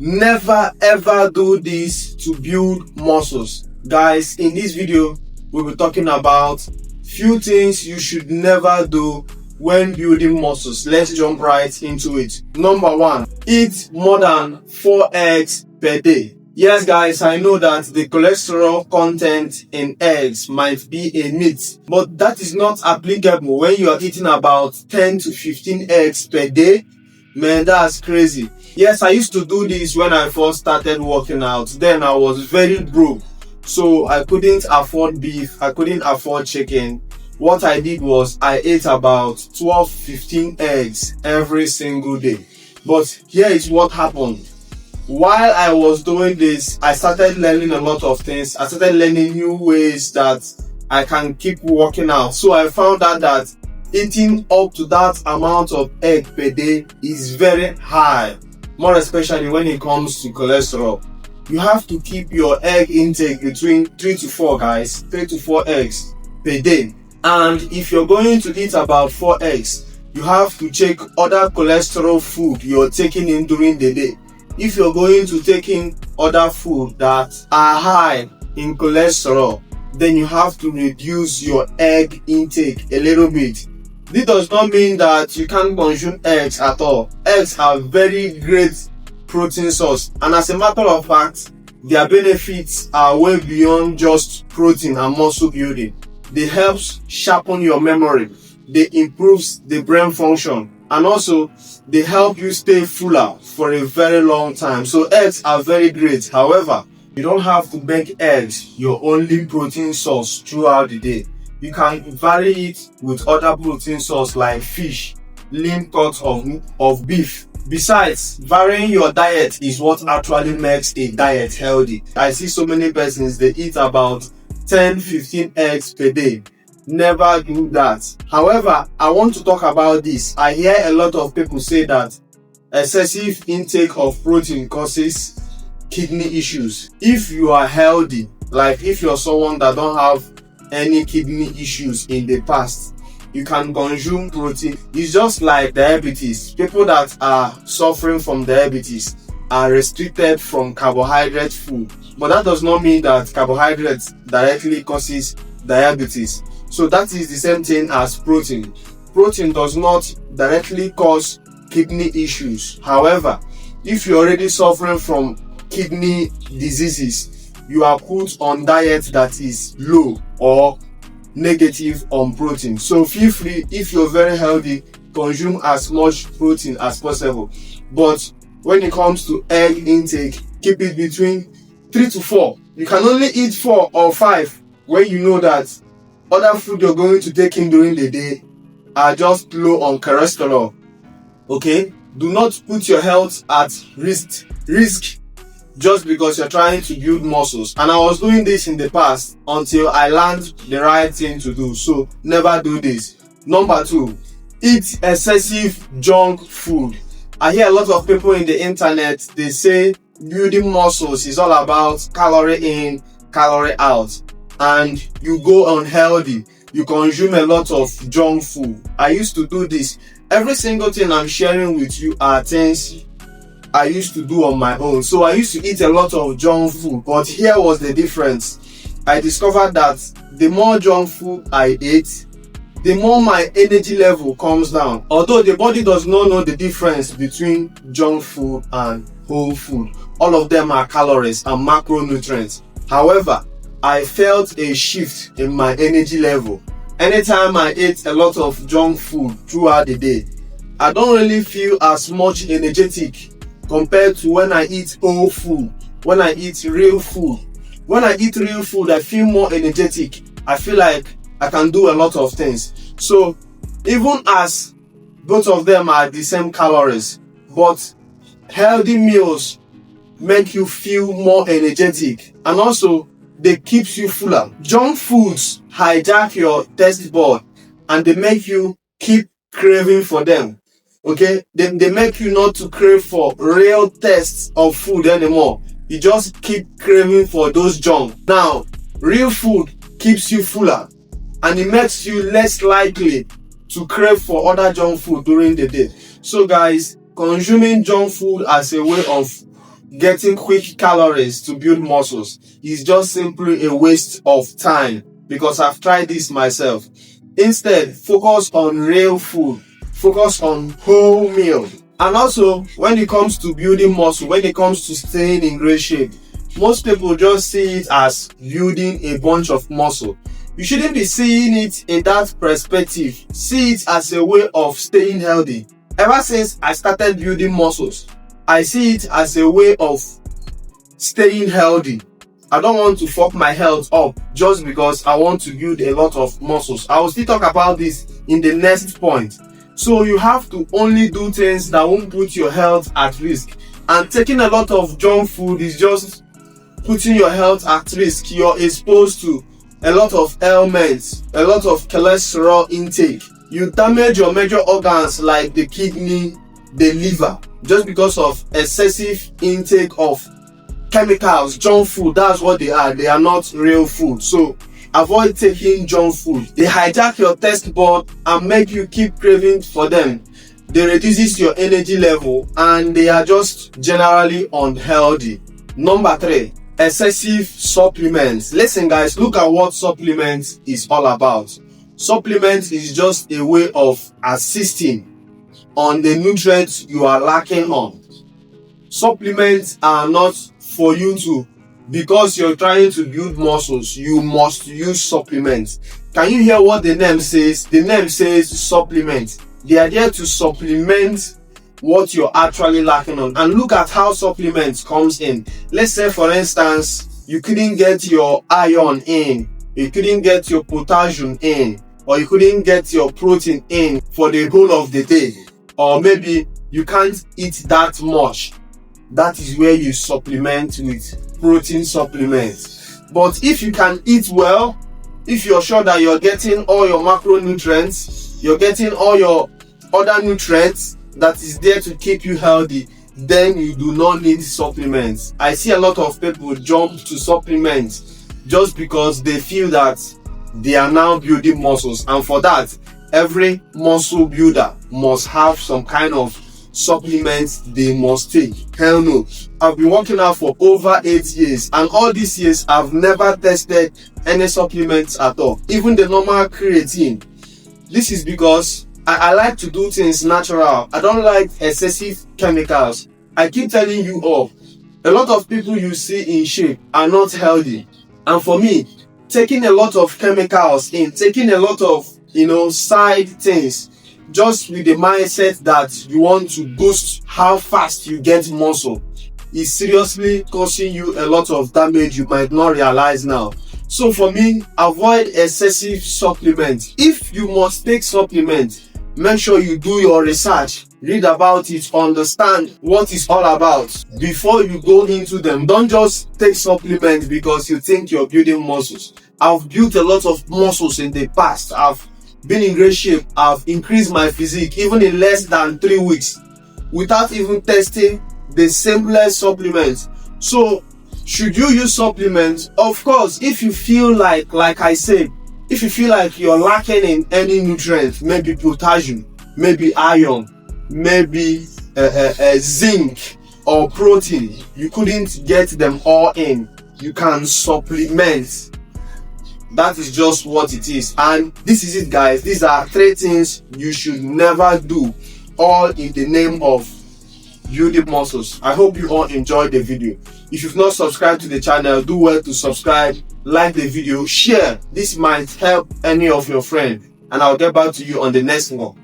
Never ever do this to build muscles. Guys, in this video, we'll be talking about few things you should never do when building muscles. Let's jump right into it. Number 1, eat more than 4 eggs per day. Yes guys, I know that the cholesterol content in eggs might be a myth, but that is not applicable when you are eating about 10 to 15 eggs per day. Man, that's crazy. Yes, I used to do this when I first started working out. Then I was very broke, so I couldn't afford beef, I couldn't afford chicken. What I did was I ate about 12-15 eggs every single day. But here is what happened. While I was doing this, I started learning a lot of things. I started learning new ways that I can keep working out. So I found out that eating up to that amount of egg per day is very high, more especially when it comes to cholesterol. You have to keep your egg intake between 3 to 4 guys, 3 to 4 eggs per day. And if you're going to eat about 4 eggs, you have to check other cholesterol food you're taking in during the day. If you're going to take in other food that are high in cholesterol, then you have to reduce your egg intake a little bit. This does not mean that you can't consume eggs at all. Eggs are very great protein source, and as a matter of fact, their benefits are way beyond just protein and muscle building. They help sharpen your memory, they improve the brain function, and also they help you stay fuller for a very long time. So eggs are very great. However, you don't have to make eggs your only protein source throughout the day. You can vary it with other protein sources like fish, lean cuts of beef. Besides, varying your diet is what actually makes a diet healthy. I see so many persons, they eat about 10-15 eggs per day. Never do that. However, I want to talk about this. I hear a lot of people say that excessive intake of protein causes kidney issues. If you are healthy, like if you're someone that don't have any kidney issues in the past, you can consume protein. It's just like diabetes. People that are suffering from diabetes are restricted from carbohydrate food, but that does not mean that carbohydrates directly causes diabetes. So that is the same thing as protein. Protein does not directly cause kidney issues. However, if you're already suffering from kidney diseases, you are put on diet that is low or negative on protein. So feel free, if you're very healthy, consume as much protein as possible. But when it comes to egg intake, keep it between 3 to 4. You can only eat 4 or 5 when you know that other food you're going to take in during the day are just low on cholesterol. Okay? Do not put your health at risk just because you're trying to build muscles. And I was doing this in the past until I learned the right thing to do. So never do this. Number 2, eat excessive junk food. I hear a lot of people in the internet, they say building muscles is all about calorie in, calorie out. And you go unhealthy, you consume a lot of junk food. I used to do this. Every single thing I'm sharing with you are things I used to do on my own. So I used to eat a lot of junk food, but here was the difference. I discovered that the more junk food I ate, the more my energy level comes down. Although the body does not know the difference between junk food and whole food. All of them are calories and macronutrients. However, I felt a shift in my energy level. Anytime I ate a lot of junk food throughout the day, I don't really feel as much energetic compared to when I eat whole food, when I eat real food. When I eat real food, I feel more energetic. I feel like I can do a lot of things. So even as both of them are the same calories, but healthy meals make you feel more energetic, and also they keeps you fuller. Junk foods hijack your taste bud and they make you keep craving for them. Okay, they make you not to crave for real taste of food anymore. You just keep craving for those junk. Now, real food keeps you fuller and it makes you less likely to crave for other junk food during the day. So guys, consuming junk food as a way of getting quick calories to build muscles is just simply a waste of time, because I've tried this myself. Instead, focus on real food. Focus on whole meal. And also, when it comes to building muscle, when it comes to staying in great shape, most people just see it as building a bunch of muscle. You shouldn't be seeing it in that perspective. See it as a way of staying healthy. Ever since I started building muscles, I see it as a way of staying healthy. I don't want to fuck my health up just because I want to build a lot of muscles. I will still talk about this in the next point. So you have to only do things that won't put your health at risk. And taking a lot of junk food is just putting your health at risk. You're exposed to a lot of ailments, a lot of cholesterol intake. You damage your major organs like the kidney, the liver, just because of excessive intake of chemicals. Junk food, that's what they are. They are not real food. So avoid taking junk food. They hijack your taste bud and make you keep craving for them. They reduces your energy level and they are just generally unhealthy. Number 3, excessive supplements. Listen guys, look at what supplements is all about. Supplements is just a way of assisting on the nutrients you are lacking on. Supplements are not for you to, because you're trying to build muscles, you must use supplements. Can you hear what the name says? The name says supplement. They are there to supplement what you're actually lacking on. And look at how supplements comes in. Let's say for instance, you couldn't get your iron in, you couldn't get your potassium in, or you couldn't get your protein in for the whole of the day, or maybe you can't eat that much. That is where you supplement with protein supplements. But if you can eat well, if you're sure that you're getting all your macronutrients, you're getting all your other nutrients that is there to keep you healthy, then you do not need supplements. I see a lot of people jump to supplements just because they feel that they are now building muscles, and for that, every muscle builder must have some kind of supplements they must take. Hell no. I've been working out for over 8 years, and all these years I've never tested any supplements at all, even the normal creatine. This is because I like to do things natural. I don't like excessive chemicals. I keep telling you all, a lot of people you see in shape are not healthy, and for me, taking a lot of chemicals in, taking a lot of side things, just with the mindset that you want to boost how fast you get muscle, is seriously causing you a lot of damage you might not realize now. So for me, avoid excessive supplements. If you must take supplements, make sure you do your research, read about it, understand what it's all about before you go into them. Don't just take supplements because you think you're building muscles. I've built a lot of muscles in the past. I've been in great shape. I've increased my physique even in less than 3 weeks without even testing the simplest supplements. So should you use supplements? Of course, if you feel like I said, if you feel like you're lacking in any nutrient, maybe potassium, maybe iron, maybe zinc or protein, you couldn't get them all in, you can supplement. That is just what it is. And this is it guys. These are 3 things you should never do, all in the name of building muscles. I hope you all enjoyed the video. If you've not subscribed to the channel, do well to subscribe, like the video, share. This might help any of your friends, and I'll get back to you on the next one.